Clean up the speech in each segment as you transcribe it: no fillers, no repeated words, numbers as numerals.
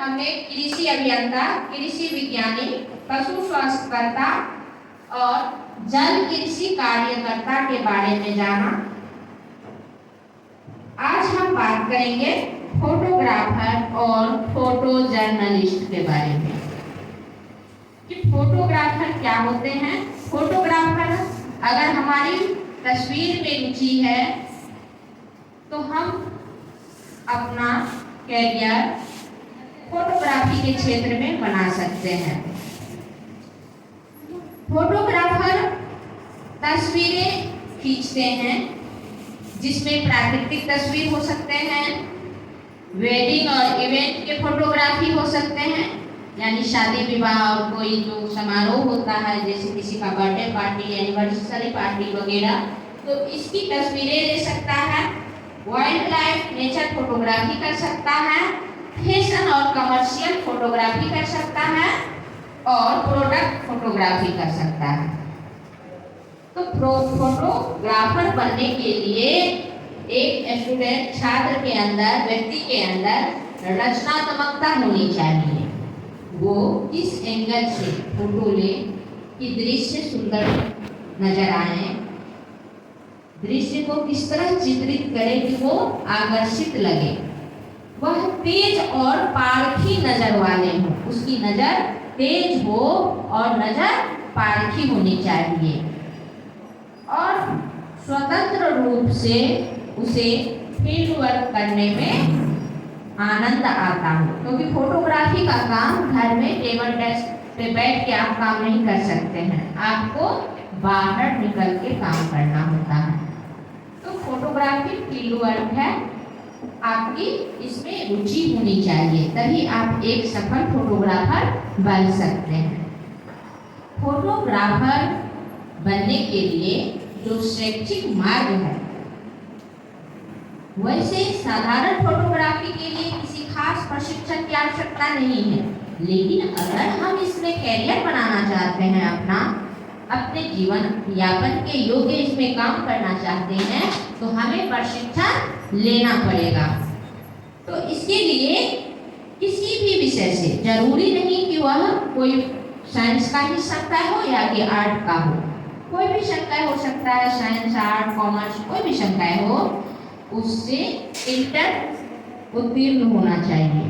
हमने कृषि अभियंता, कृषि विज्ञानी, पशु स्वास्थ्यकर्ता और जल कृषि कार्यकर्ता के बारे में जाना। आज हम बात करेंगे फोटोग्राफर और फोटो जर्नलिस्ट के बारे में कि फोटोग्राफर क्या होते हैं। फोटोग्राफर, अगर हमारी तस्वीर में रुचि है तो हम अपना कैरियर फोटोग्राफी के क्षेत्र में बना सकते हैं। फोटोग्राफर तस्वीरें खींचते हैं जिसमें प्राकृतिक तस्वीर हो सकते हैं, वेडिंग और इवेंट के फोटोग्राफी हो सकते हैं, यानी शादी विवाह और कोई जो समारोह होता है जैसे किसी का बर्थडे पार्टी, एनिवर्सरी पार्टी वगैरह, तो इसकी तस्वीरें ले सकता है। वाइल्ड लाइफ, नेचर फोटोग्राफी कर सकता है, फैशन और कमर्शियल फोटोग्राफी कर सकता है और प्रोडक्ट फोटोग्राफी कर सकता है। तो फोटोग्राफर बनने के लिए एक स्टूडेंट, छात्र के अंदर, व्यक्ति के अंदर रचनात्मकता होनी चाहिए। वो किस एंगल से फोटो ले कि दृश्य सुंदर नजर आए, दृश्य को किस तरह चित्रित करे कि वो आकर्षित लगे, वह तेज और पारखी नजर वाले हो, उसकी नजर तेज हो और नजर पारखी होनी चाहिए और स्वतंत्र रूप से उसे फील्ड वर्क करने में आनंद आता हो, क्योंकि फोटोग्राफी का काम घर में टेबल डेस्क पे बैठ के आप काम नहीं कर सकते हैं, आपको बाहर निकल के काम करना होता है। तो फोटोग्राफी फील्ड वर्क है, आपकी इसमें रुचि होनी चाहिए, तभी आप एक सफल फोटोग्राफर बन सकते हैं। फोटोग्राफर बनने के लिए जो शैक्षिक मार्ग है, वैसे साधारण फोटोग्राफी के लिए किसी खास प्रशिक्षण की आवश्यकता नहीं है, लेकिन अगर हम इसमें कैरियर बनाना चाहते हैं, अपने जीवन यापन के योग्य इसमें काम करना चाहते हैं, तो हमें प्रशिक्षण लेना पड़ेगा। तो इसके लिए किसी भी विषय से, जरूरी नहीं कि वह कोई साइंस का ही संकाय हो या कि आर्ट का हो, कोई भी संकाय हो सकता है, साइंस, आर्ट, कॉमर्स, कोई भी संकाय हो, उससे इंटर उत्तीर्ण होना चाहिए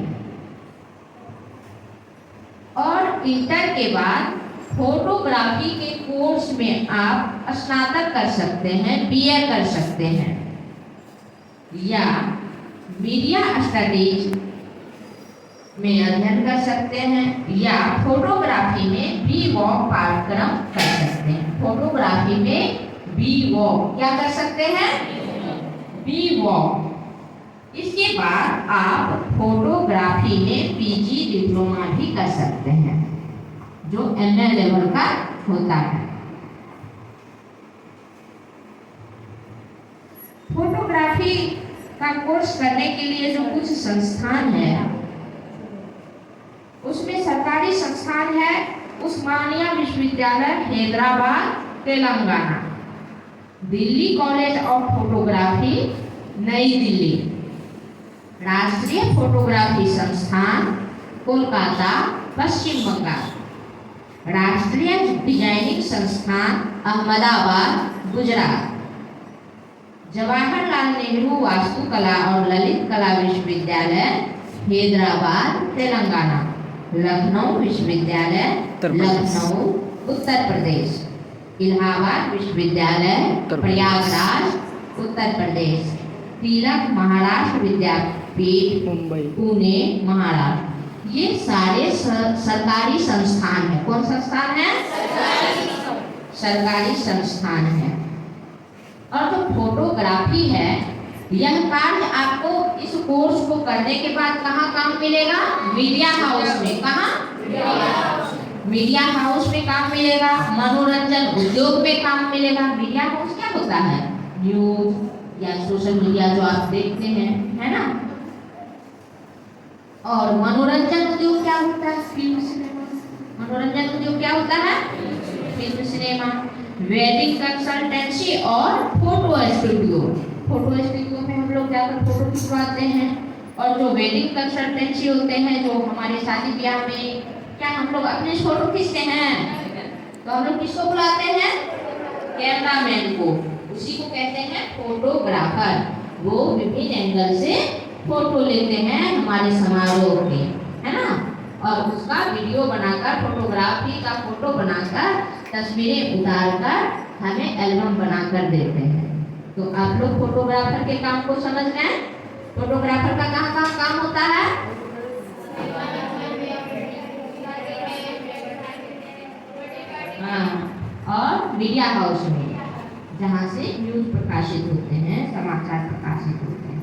और इंटर के बाद फोटोग्राफी के कोर्स में आप स्नातक कर सकते हैं, बीए कर सकते हैं या मीडिया स्टडीज में अध्ययन कर सकते हैं या फोटोग्राफी में बी.वॉक पाठ्यक्रम कर सकते हैं। फोटोग्राफी में बी.वॉक क्या कर सकते हैं? बी.वॉक। इसके बाद आप फोटोग्राफी में पीजी डिप्लोमा भी कर सकते हैं, जो एमए लेवल का होता है। फोटोग्राफी का कोर्स करने के लिए जो कुछ संस्थान है, उसमें सरकारी संस्थान है उस्मानिया विश्वविद्यालय Hyderabad Telangana, Delhi college of photography नई दिल्ली, राष्ट्रीय फोटोग्राफी संस्थान कोलकाता पश्चिम बंगाल, राष्ट्रीय डिजाइनिंग संस्थान अहमदाबाद गुजरात, जवाहरलाल नेहरू वास्तुकला और ललित कला विश्वविद्यालय हैदराबाद तेलंगाना, लखनऊ विश्वविद्यालय लखनऊ उत्तर प्रदेश, इलाहाबाद विश्वविद्यालय प्रयागराज उत्तर प्रदेश, तिलक महाराष्ट्र विद्यापीठ पुणे महाराष्ट्र। ये सारे सरकारी संस्थान है। कौन संस्थान है? सरकारी संस्थान है। और जो फोटोग्राफी है, यह कार्य आपको इस कोर्स को करने के बाद कहाँ काम मिलेगा? मीडिया हाउस में। कहाँ? मीडिया हाउस में काम मिलेगा, मनोरंजन उद्योग में काम मिलेगा। मीडिया हाउस क्या होता है? न्यूज या सोशल मीडिया जो आप देखते हैं, है ना। और मनोरंजन उद्योग क्या होता है? Film cinema. मनोरंजन उद्योग क्या होता है? फिल्म सिनेमा, वेडिंग कंसल्टेंसी और फोटो स्टूडियो। फोटो स्टूडियो में हम लोग जाकर फोटो खिंचवाते हैं, और जो वेडिंग कंसल्टेंसी होते हैं, जो हमारे शादी ब्याह में क्या हम लोग अपने फोटो खींचते हैं, तो हम लोग किसको बुलाते हैं? कैमरामैन को। उसी को कहते हैं फोटोग्राफर। वो विभिन्न एंगल से फोटो लेते हैं हमारे समारोह के, है ना, और उसका वीडियो बनाकर, फोटोग्राफी का फोटो बनाकर, तस्वीरें उतारकर हमें एल्बम बनाकर देते हैं। तो आप लोग फोटोग्राफर के काम को समझ गए? फोटोग्राफर का कहाँ कहाँ काम होता है? हाँ, और मीडिया हाउस में, जहाँ से न्यूज प्रकाशित होते हैं, समाचार प्रकाशित होते हैं।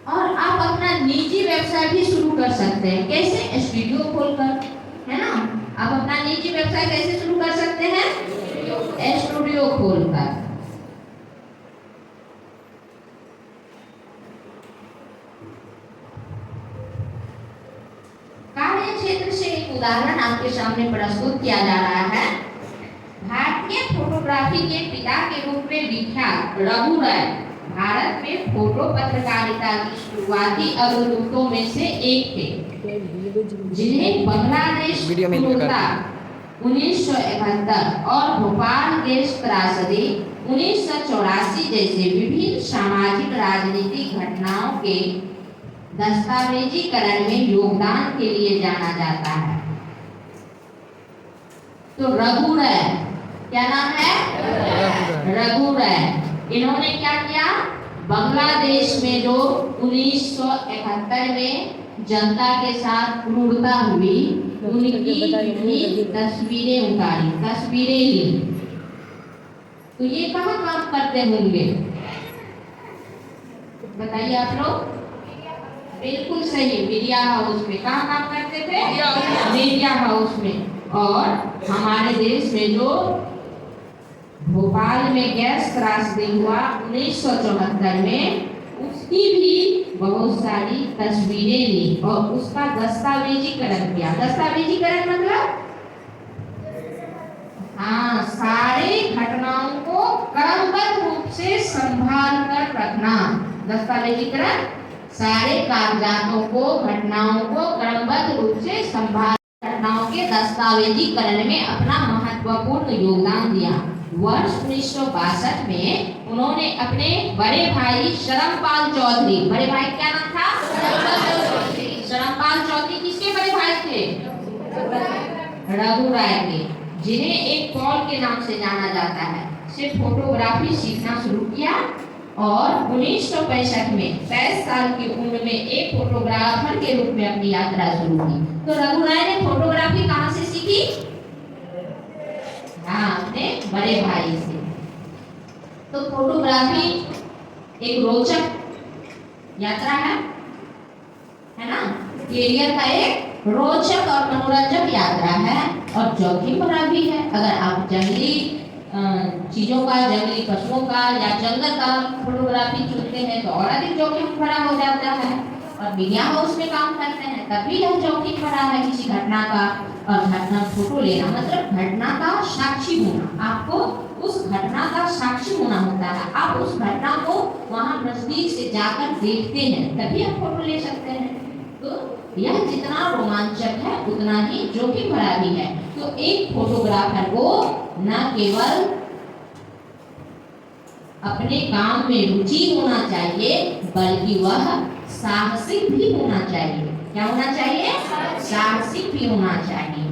और आप अपना निजी व्यवसाय भी शुरू कर सकते हैं। कैसे? स्टूडियो खोलकर, है ना। आप अपना निजी व्यवसाय कैसे शुरू कर सकते हैं? स्टूडियो खोलकर। कार्य क्षेत्र से एक उदाहरण आपके सामने प्रस्तुत किया जा रहा है। भारतीय फोटोग्राफी के पिता के रूप में विख्यात रघु राय भारत में फोटो पत्रकारिता की शुरुआती अग्रदूतों में से एक थे, जिन्हें बांग्लादेश क्रूरता 1971 और भोपाल गैस त्रासदी 1984 जैसे विभिन्न सामाजिक राजनीतिक घटनाओं के दस्तावेजीकरण में योगदान के लिए जाना जाता है। तो रघु राय, क्या नाम है? रघु राय। इन्होंने क्या किया? बांग्लादेश में जो 1971 में जनता के साथ क्रूरता हुई, उनकी तस्वीरें उतारी, तस्वीरें ली। तो ये कहाँ काम करते होंगे, बताइए आप लोग? बिल्कुल सही, मीडिया हाउस में। कहाँ काम करते थे? मीडिया हाउस में। और हमारे देश में जो भोपाल में गैस त्रासदी हुआ 1974 में, उसकी भी बहुत सारी तस्वीरें ली और उसका दस्तावेजीकरण किया। दस्तावेजीकरण मतलब हाँ, सारे घटनाओं को क्रमबद्ध रूप से संभाल कर रखना। दस्तावेजीकरण सारे कागजातों को, घटनाओं को क्रमबद्ध रूप से संभाल, घटनाओं के दस्तावेजीकरण में अपना महत्वपूर्ण योगदान दिया। वर्ष 1962 में उन्होंने अपने बड़े भाई शरमपाल चौधरी, बड़े भाई क्या नाम था? शरमपाल चौधरी किसके बड़े भाई थे? रघु राय के, जिन्हें एक पॉल के नाम से जाना जाता है, से फोटोग्राफी सीखना शुरू किया और 1965 में 23 साल की उम्र में एक फोटोग्राफर के रूप में अपनी यात्रा शुरू की। तो रघु राय ने फोटोग्राफी कहाँ से सीखी? हाँ, अपने बड़े भाई से। तो फोटोग्राफी एक रोचक यात्रा है ना, कैरियर का एक रोचक और मनोरंजक यात्रा है और जोखिम भरा भी है। अगर आप जंगली चीजों का, जंगली पशुओं का या जंगल का फोटोग्राफी चुनते हैं तो और अधिक जोखिम भरा हो जाता है। और मीडिया हाउस में काम करते हैं तब भी यह जोखिम भरा है किसी घटना का। और घटना फोटो लेना मतलब घटना का साक्षी होना। आपको उस घटना का साक्षी होना होता है। आप उस घटना को वहां नजदीक से जाकर देखते हैं तभी आप फोटो ले सकते हैं। तो यह जितना रोमांचक है उतना ही जोखिम भरा भी है। तो एक फोटोग्राफर को न केवल अपने काम में रुचि होना चाहिए बल्कि वह साहसिक भी होना चाहिए। क्या होना चाहिए? साहसिक भी होना चाहिए।